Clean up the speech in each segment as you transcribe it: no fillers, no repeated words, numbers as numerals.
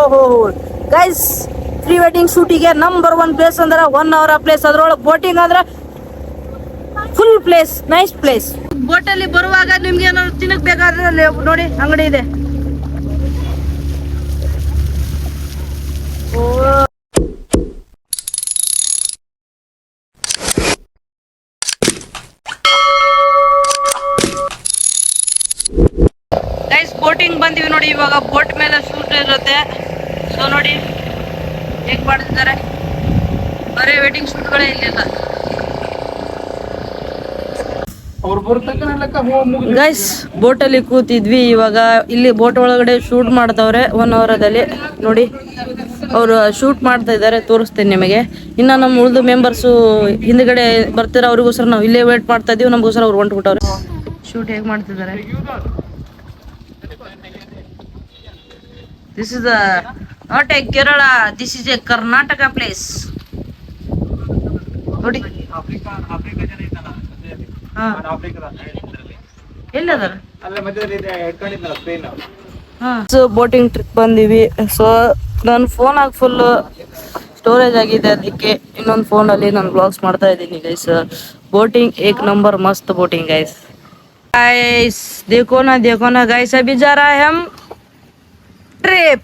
ಓಹೋ guys, pre wedding ಶೂಟಿಗೆ number 1 place ಅಂದ್ರೆ 1 ಅವರ್ ಪ್ಲೇಸ್. ಅದ್ರೊಳಗೆ ಬೋಟಿಂಗ್ ಅಂದ್ರೆ ಫುಲ್ ಪ್ಲೇಸ್, ನೈಸ್ ಪ್ಲೇಸ್. ಬೋಟಲ್ಲಿ ಬರುವಾಗ ನಿಮ್ಗೆ ಏನಾದ್ರು ತಿನ್ನಕ್ ಬೇಕಾದ್ರೆ ಅಲ್ಲಿ ನೋಡಿ ಅಂಗಡಿ ಇದೆ. ಗೈಸ್ ಬೋಟಿಂಗ್ ಬಂದಿವಿ ನೋಡಿ. ಇವಾಗ ಬೋಟ್ ಮೇಲೆ ಶೂಟ್ ಇರುತ್ತೆ. ಸೊ ನೋಡಿ ಹೇಗ್ ಮಾಡ್ತಿದ್ದಾರೆ. ಬರೀ ವೆಡ್ಡಿಂಗ್ ಶೂಟ್ಗಳೇ ಇಲ್ಲಿಲ್ಲ ಗೈಸ್. ಬೋಟಲ್ಲಿ ಕೂತಿದ್ವಿ. ಇವಾಗ ಇಲ್ಲಿ ಬೋಟ್ ಒಳಗಡೆ ಶೂಟ್ ಮಾಡ್ತವ್ರೆ 1 ಅವರದಲ್ಲಿ. ನೋಡಿ ಅವರು ಶೂಟ್ ಮಾಡ್ತಾ ಇದ್ದಾರೆ, ತೋರಿಸ್ತೇನೆ ನಿಮಗೆ. ಇನ್ನು ನಮ್ಮ ಉಳಿದ ಮೆಂಬರ್ಸು ಹಿಂದ್ಗಡೆ ಬರ್ತಾರೆ. ಅವ್ರಿಗೋಸ್ಕರ ನಾವು ಇಲ್ಲೇ ವೇಟ್ ಮಾಡ್ತಾ ಇದೀವಿ. ನಮಗೋಸ್ಕರ ಅವ್ರು ಹೊಂಟ್ಬಿಟ್ಟವ್ರೆ. ಶೂಟ್ ಹೇಗೆ ಮಾಡ್ತಿದ್ದಾರೆ. This is not a Kerala, this is a Karnataka place. ನೋಡಿ ಎಲ್ಲದರ ಬೋಟಿಂಗ್ ಟ್ರಿಪ್ ಬಂದಿವಿ. ಸೊ ನನ್ನ ಫೋನಾಗ ಫುಲ್ ಸ್ಟೋರೇಜ್ ಆಗಿದೆ, ಅದಕ್ಕೆ ಇನ್ನೊಂದು ಫೋನಲ್ಲಿ ನಾನು ಬ್ಲಾಗ್ಸ್ ಮಾಡ್ತಾ ಇದ್ದೀನಿ ಗೈಸ್. ಬೋಟಿಂಗ್ ಏಕ್ ನಂಬರ್ ಮಸ್ತ್ ಬೋಟಿಂಗ್ ಗೈಸ್. गाइस देखो ना गाइस, अभी जा रहा है हम ट्रिप.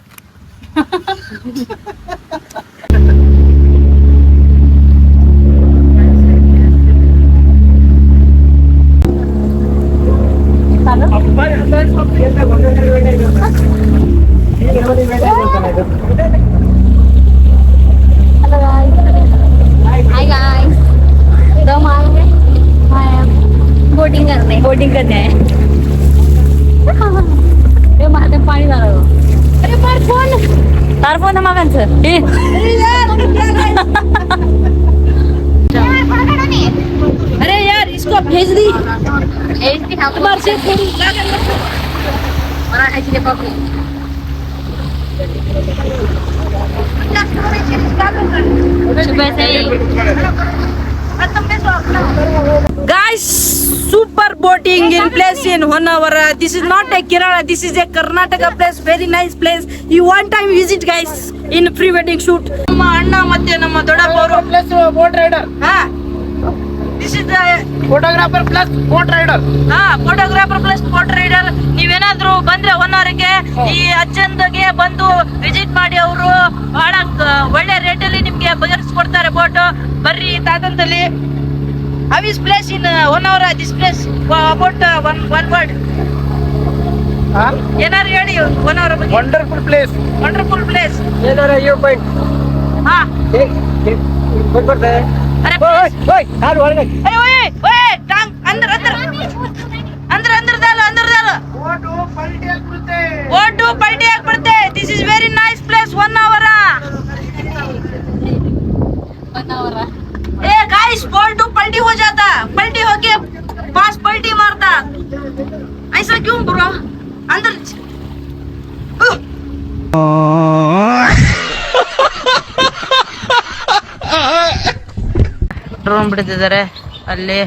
बोटिंग करने हैं. ये मारते पानी डालो. अरे मार फोन. तार फोन हमारा सर. अरे यार इसको भेज दी. हमारे से थोड़ी मना है कि पापू. सुबह से Guys, super boating in place in Honavar. This is not a Kerala, this is a Karnataka place. Very nice place. You one time visit guys in pre-wedding shoot. ನಮ್ಮ ಅಣ್ಣ ಮತ್ತೆ ನಮ್ಮ ದೊಡ್ಡಪ್ಪವರು plus boat rider. This is the photographer plus boat rider. Photographer plus boat rider. ನೀವೇನಾದ್ರೂ ಬಂದ್ರೆ 1 ಅವರ್ಗೆ ಈ ಅಜ್ಜಂದಗೆ ಬಂದು ವಿಸಿಟ್ ಮಾಡಿ. ಅವರು ಬಹಳ ಒಳ್ಳೆ ರೇಟಲ್ಲಿ ನಿಮ್ಗೆ ಬಗೆಹರಿಸ್ಕೊಡ್ತಾರೆ ಬೋಟ್. ಬರ್ರಿ ತಾತಂತಲ್ಲಿ. How is place in 1 hour? This place about one word. ಏನಾರು ಹೇಳಿ 1 hour ಬಗ್ಗೆ. Wonderful place. Wonderful place. ಏನಾರ ಯು ಪಾಯಿಂಟ್. ಬರ್ತಾರೆ. ಅರೆ ಓಯ್ ಕಾಲ್ ಒಳಗೆ. ಅರೆ ಓಯ್ ಟಾಂಗ್ ಅಂದ್ರ ದಾಲ. ಓಟು ಪಲ್ಟಿ ಆಗ್ಬಿಡುತ್ತೆ. This is very nice place. 1 hour. A guys bolt पलटी हो जाता, पलटी होके पास पलटी मारता. ऐसा क्यों ब्रो? अंदर ಡ್ರೋನ್ ಬಿಡ್ತಿದ್ದಾರೆ ಅಲ್ಲಿ.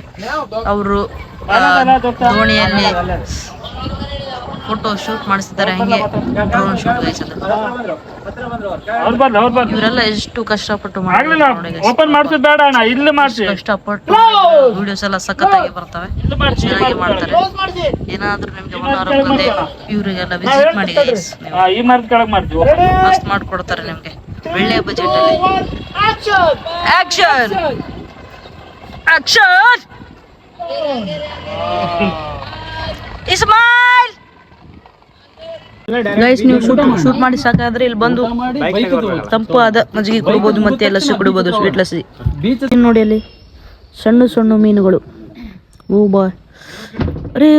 ಅವರು ದೋಣಿಯಲ್ಲಿ ಫೋಟೋ ಶೂಟ್ ಮಾಡಿಸ್ತಾರೆ. ಹಂಗೆ ಡ್ರೋನ್ ಶೂಟ್ ಇವರೆಲ್ಲ ಎಷ್ಟು ಕಷ್ಟಪಟ್ಟು ಓಪನ್ ಮಾಡಿಸೋದು ಬೇಡ ಅಣ್ಣ, ಇಲ್ಲಿ ಮಾಡಿಸಿ. ಕಷ್ಟಪಟ್ಟು ವಿಡಿಯೋಸ್ ಎಲ್ಲ ಸಖತ್ತಾಗಿ ಬರ್ತವೆ, ಚೆನ್ನಾಗಿ ಮಾಡ್ತಾರೆ. ಏನಾದ್ರೂ ನಿಮ್ಗೆ 1 hour ಬಂದೆ ಇವರಿಗೆಲ್ಲ ವಿಸಿಟ್ ಮಾಡಿ ಗೈಸ್. ಈ ಮಾರ್ಕ್ ಕೆಳಗೆ ಮಾಡ್ತೀವಿ, ಮಸ್ತ್ ಮಾಡ್ಕೊಡ್ತಾರೆ ನಿಮ್ಗೆ ಒಳ್ಳೆ ಬಜೆಟ್ ಅಲ್ಲಿ. Action action Ismail. ಗೈಸ್ ನೀವು ಶೂಟ್ ಮಾಡಿ ಸಾಕಾದ್ರೆ ಇಲ್ಲಿ ಬಂದು ತಂಪಾದ ಮಜ್ಜಿಗೆ ಕುಡಿಬಹುದು, ಮತ್ತೆ ಲಸ್ಸಿ ಕುಡಿಬಹುದು, ಸ್ವೀಟ್ ಲಸ್ಸಿ. ನೋಡಿ ಅಲ್ಲಿ ಸಣ್ಣ ಮೀನುಗಳು. ಓ ಬಾಯ್, ಅರೆ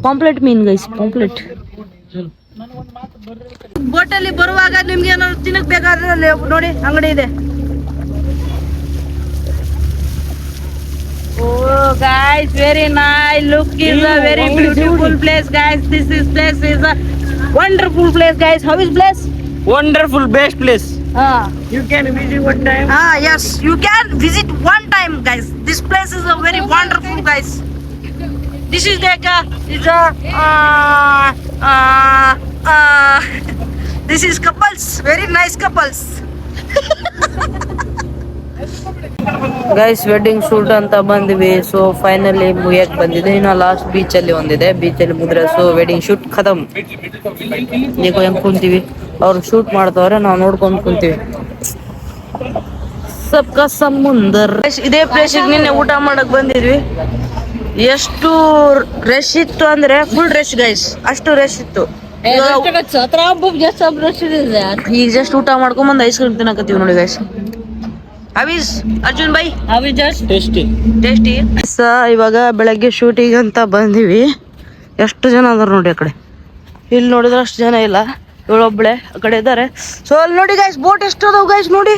ಪಾಂಪ್ಲೆಟ್ ಮೀನ್ ಗೈಸ್, ಪಾಂಪ್ಲೆಟ್. ಬೋಟಲ್ಲಿ ಬರುವಾಗ ನಿಮ್ಗೆ ಏನಾದ್ರು ತಿನ್ನಕ್ ಬೇಕಾದ್ರೆ ಅಲ್ಲಿ ನೋಡಿ ಅಂಗಡಿ ಇದೆ. Oh guys, very nice. Look is a very beautiful place guys. This place is a wonderful place guys. How is place? Wonderful best place. You can visit one time. Yes, you can visit one time guys. This place is a very wonderful guys. This is like this is couples, very nice couples. Guys wedding shoot ಅಂತ ಬಂದ್ವಿ. So finally ಮುಗಿಯಕ್ ಬಂದಿದೆ. ಇನ್ನು last ಬೀಚಲ್ಲಿ ಒಂದಿದೆ, ಬೀಚಲ್ಲಿ ಮುದ್ರೆ so wedding shoot ಖತಮ್. ಈಗ ಹೆಂಗ್ ಕುಂತೀವಿ, ಅವ್ರು ಶೂಟ್ ಮಾಡ್ತವ್ರೆ, ನಾವು ನೋಡ್ಕೊಂಡ್ ಕುಂತೀವಿ. ಸಬ್ಕಾ ಸಮುಂದರ್. ಇದೇ ಪ್ಲೇಸಿಗೆ ನಿನ್ನೆ ಊಟ ಮಾಡಕ್ ಬಂದಿದ್ವಿ. ಎಷ್ಟು ರಶ್ ಇತ್ತು ಅಂದ್ರೆ ಫುಲ್ ರಶ್ ಗೈಸ್, ಅಷ್ಟು ರಶ್ ಇತ್ತು. ಈಗ ಜಸ್ಟ್ ಊಟ ಮಾಡ್ಕೊಂಡ್ ಬಂದ್ ಐಸ್ ಕ್ರೀಮ್ ತಿನ್ನಕತ್ತೀವಿ ನೋಡಿ ಗೈಸ್. ಅವಿಸ್ ಅರ್ಜುನ್ ಬೈ ಟೇಸ್ಟಿ. ಇವಾಗ ಬೆಳಗ್ಗೆ ಶೂಟಿಂಗ್ ಅಂತ ಬಂದಿವಿ. ಎಷ್ಟು ಜನ ಅದಾರ ನೋಡಿ ಆ ಕಡೆ. ಇಲ್ಲಿ ನೋಡಿದ್ರೆ ಅಷ್ಟು ಜನ ಇಲ್ಲ, ಇವಳೊಬ್ಳೆ ಆ ಕಡೆ ಇದ್ದಾರೆ. ಸೊ ಅಲ್ಲಿ ನೋಡಿ ಗೈಸ್ ಬೋಟ್ ಎಷ್ಟು ಅದಾವ ಗೈಸ್ ನೋಡಿ.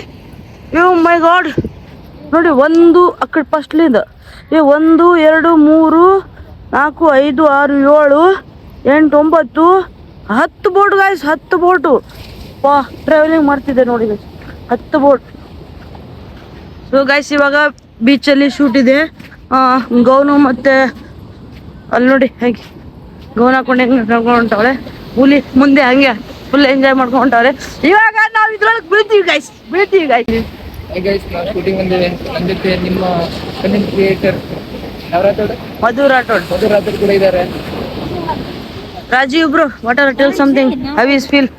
ಯೋ ಮೈ ಗಾಡ್ ನೋಡಿ, ಒಂದು ಆ ಕಡೆ ಫಸ್ಟ್ಲಿಂದ 1 2 3 4 5 6 7 8 9 10 ಬೋಟ್ ಗೈಸ್, 10 ಬೋಟು. ವಾ ಟ್ರಾವೆಲಿಂಗ್ ಮಾಡ್ತಿದ್ದೆ ನೋಡಿ ಗೈಸ್, 10 ಬೋಟ್. ಸೊ ಗೈಸ್ ಇವಾಗ ಬೀಚಲ್ಲಿ ಶೂಟ್ ಇದೆ. ಗೌನು ಮತ್ತೆ ಅಲ್ಲಿ ನೋಡಿ ಹೇಗೆ ಗೌನ್ ಹಾಕೊಂಡು ಹೆಂಗೆ ನಡ್ಕೊಂಡು ಹೊಂಟವಳೆ. ಹುಲಿ ಮುಂದೆ ಹಂಗೆ ಫುಲ್ ಎಂಜಾಯ್ ಮಾಡ್ಕೊಂಡು ಹೊಂಟವ್ರೆ. ಇವಾಗ ನಾವು ಇದ್ರೊಳಗೆ ಬೀಳ್ತೀವಿ ಗೈಸ್. ನಾವು ಶೂಟಿಂಗ್ ಬಂದಿದೆ. ನನ್ನ ಜೊತೆ ನಿಮ್ಮ ಕಂಟೆಂಟ್ ಕ್ರಿಯೇಟರ್ ಮಧು ರಾಠೋಡ್ ಕೂಡ ಇದ್ದಾರೆ. Rajeev bro, what are tell something, how is feel?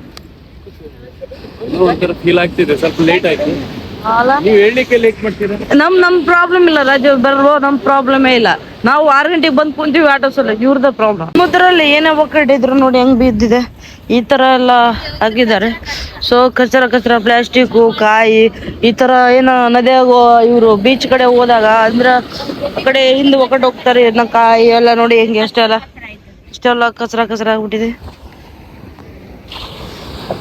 ಒಂಥರ ಫೀಲ್ ಆಗ್ತಿದೆ, ಸ್ವಲ್ಪ ಲೇಟ್ ಆಯ್ತು. ನೀವು ಹೇಳಲಿಕ್ಕೆ ಲೇಟ್ ಮಾಡ್ತೀರಾ? ನಮ್ ಪ್ರಾಬ್ಲಮ್ ಇಲ್ಲ ರಾಜೀವ್ ಬರ್ಬೋ, ನಮ್ ಪ್ರಾಬ್ಲಮೇ ಇಲ್ಲ. ನಾವು 6 ಗಂಟೆಗೆ ಬಂದು ಕುಂತೀವಿ ಆಟೋ ಸಲ, ಇವ್ರದ ಪ್ರಾಬ್ಲಮ್. ಸಮುದ್ರಲ್ಲಿ ಏನೇ ಒಕ್ಕಟ್ಟಿದ್ರು ನೋಡಿ ಹೆಂಗ್ ಬಿದ್ದಿದೆ, ಈ ತರ ಎಲ್ಲ ಹಾಕಿದ್ದಾರೆ. ಸೊ ಕಚರ ಪ್ಲಾಸ್ಟಿಕ್ ಕಾಯಿ ಈ ತರ ಏನೋ ನದಿಯಾಗ ಇವರು ಬೀಚ್ ಕಡೆ ಹೋದಾಗ ಅಂದ್ರ ಆ ಕಡೆ ಹಿಂದೆ ಒಕ್ಕಟ್ಟು ಹೋಗ್ತಾರೆ, ಕಾಯಿ ಎಲ್ಲ ನೋಡಿ ಹೆಂಗೆ ಇಷ್ಟೆಲ್ಲ ಕಚರ ಆಗ್ಬಿಟ್ಟಿದೆ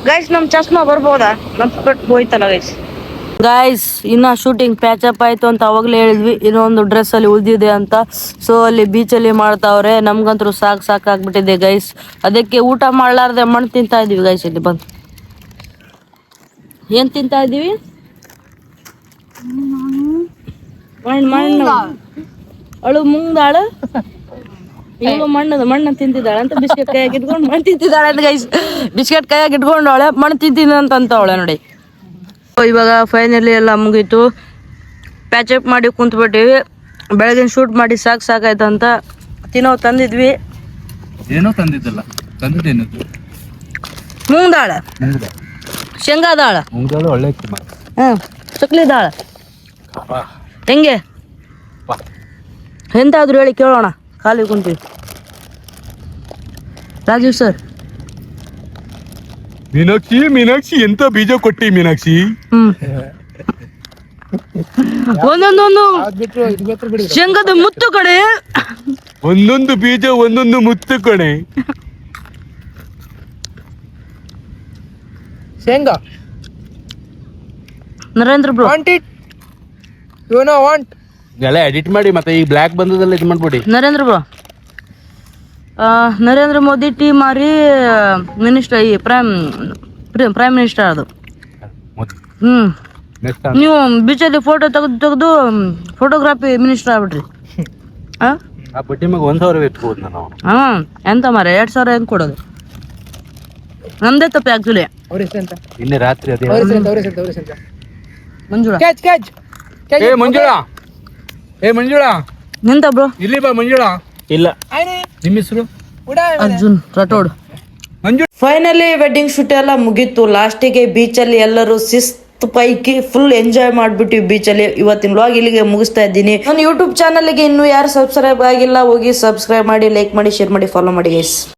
ಗೈಸ್. ನಮ್ ಚಸ್ಮಾ ಬರ್ಬೋದಾ? ನಮ್ ಕಟ್ ಹೋಯ್ತಲ್ಲ ಗೈಸ್. ಇನ್ನ ಶೂಟಿಂಗ್ ಪ್ಯಾಚಪ್ ಆಯ್ತು ಅಂತ ಅವಾಗ್ಲೇ ಹೇಳಿದ್ವಿ, ಇನ್ನೊಂದು ಡ್ರೆಸ್ ಅಲ್ಲಿ ಉಳಿದಿದೆ ಅಂತ. ಸೊ ಅಲ್ಲಿ ಬೀಚಲ್ಲಿ ಮಾಡ್ತಾವ್ರೆ. ನಮ್ಗಂತೂ ಸಾಕಾಗ್ಬಿಟ್ಟಿದೆ ಗೈಸ್. ಅದಕ್ಕೆ ಊಟ ಮಾಡ್ಲಾರ್ದೆ ಮಣ್ಣು ತಿಂತಾ ಇದೀವಿ ಗೈಸ್. ಇಲ್ಲಿ ಬಂದು ಏನ್ ತಿಂತಾ ಇದೀವಿ? ಮಣ್ಣು ಅಳು ಮುಂದಾಳು ಇವಳು ಮಣ್ಣು ತಿಂತಿದ್ದಾಳೆ ಅಂತ ಬಿಸ್ಕೆಟ್ ಕೈಯಾಗಿ ಇಟ್ಕೊಂಡು ಮಣ್ಣು ತಿಂತಿದ್ದಾಳೆ ಅಂತ ಗೈಸ್. ಬಿಸ್ಕೆಟ್ ಕೈಯಾಗಿ ಇಟ್ಕೊಂಡವಳೆ ಮಣ್ಣು ತಿಂತೀನಿ ಅಂತವಳೆ ನೋಡಿ. ಇವಾಗ ಫೈನಲಿ ಎಲ್ಲ ಮುಗೀತು, ಪ್ಯಾಚಪ್ ಮಾಡಿ ಕುಂತ್ಬಿಟ್ಟಿವಿ. ಬೆಳಗಿನ ಶೂಟ್ ಮಾಡಿ ಸಾಕಾಯ್ತು ಅಂತ ತಿನ್ನೋ ತಂದಿದ್ವಿ. ಏನೋ ತಂದಿದ್ದಲ್ಲ, ತಂದಿದ್ದೇನದು? ಮೂಂಗ್ ದಾಳ, ಶೇಂಗಾ ದಾಳ, ಒಳ್ಳೆ ಚಕ್ಲಿ ದಾಳ. ಹೆಂಗೆ ಎಂತಾದ್ರು ಹೇಳಿ ಕೇಳೋಣ, ಖಾಲಿ ಕುಂತೀವಿ. ರಾಜೀವ್ ಸರ್, ಮೀನಾಕ್ಷಿ ಎಂತ ಬೀಜ ಕೊಟ್ಟಿ ಮೀನಾಕ್ಷಿ. ಒಂದೊಂದೊಂದು ಶೇಂಗಾದ ಮುತ್ತು ಕಡೆ, ಒಂದೊಂದು ಬೀಜ ಒಂದೊಂದು ಮುತ್ತು ಕಣೆ. ಶೇಂಗಾ ನರೇಂದ್ರ ಬ್ರೋ ಎಲ್ಲ ಎಡಿಟ್ ಮಾಡಿ ಮತ್ತೆ ಈ ಬ್ಲ್ಯಾಕ್ ಬಂದದಲ್ಲ ಇದು ಮಾಡ್ಬಿಡಿ. ನರೇಂದ್ರ ಬ್ರೋ, ನರೇಂದ್ರ ಮೋದಿ ಟೀ ಮಾರಿ ಮಿನಿಸ್ಟರ್, ಈ ಪ್ರೈಮ್ ಮಿನಿಸ್ಟರ್ ಅದು. ನೀವು ಬೀಚಲ್ಲಿ ಫೋಟೋ ತೆಗೆದು ಫೋಟೋಗ್ರಾಫಿ ಮಿನಿಸ್ಟರ್ ಆಗ್ಬಿಟ್ರಿ. ಆ ಬಡ್ಡಿ ಮ್ಯಾಗ 1,000 ಎತ್ಕೋದು ನಾವು. ಎಂತ ಮಾರೆ 2,000 ಹೆಂಗ್ ಕೊಡೋದು? ನಮ್ದೇ ತಪ್ಪು ಆಕ್ಚುಲಿ. ನಿನ್ನೆ ರಾತ್ರಿ ಅದೇ ಮಂಜುಳಾ ಮಂಜುಳಾ ಎಂತ ಬ್ರೋ? ಇಲ್ಲಿ ಬಾ ಮಂಜುಳಾ. ಇಲ್ಲ, ನಿಮ್ಮ ಹೆಸರು? Arjun Rathod. Finally wedding shoot ಎಲ್ಲ ಮುಗೀತು. ಲಾಸ್ಟಿಗೆ ಬೀಚಲ್ಲಿ ಎಲ್ಲರೂ ಶಿಸ್ತು ಪೈಕಿ ಫುಲ್ ಎಂಜಾಯ್ ಮಾಡ್ಬಿಟ್ಟಿವಿ ಬೀಚಲ್ಲಿ. ಇವತ್ತಿನ ವ್ಲಾಗ್ ಇಲ್ಲಿಗೆ ಮುಗಿಸ್ತಾ ಇದ್ದೀನಿ. ನನ್ನ ಯೂಟ್ಯೂಬ್ ಚಾನಲ್ಗೆ ಇನ್ನೂ ಯಾರು ಸಬ್ಸ್ಕ್ರೈಬ್ ಆಗಿಲ್ಲ, ಹೋಗಿ ಸಬ್ಸ್ಕ್ರೈಬ್ ಮಾಡಿ, ಲೈಕ್ ಮಾಡಿ, ಶೇರ್ ಮಾಡಿ, ಫಾಲೋ ಮಾಡಿ ಗೈಸ್.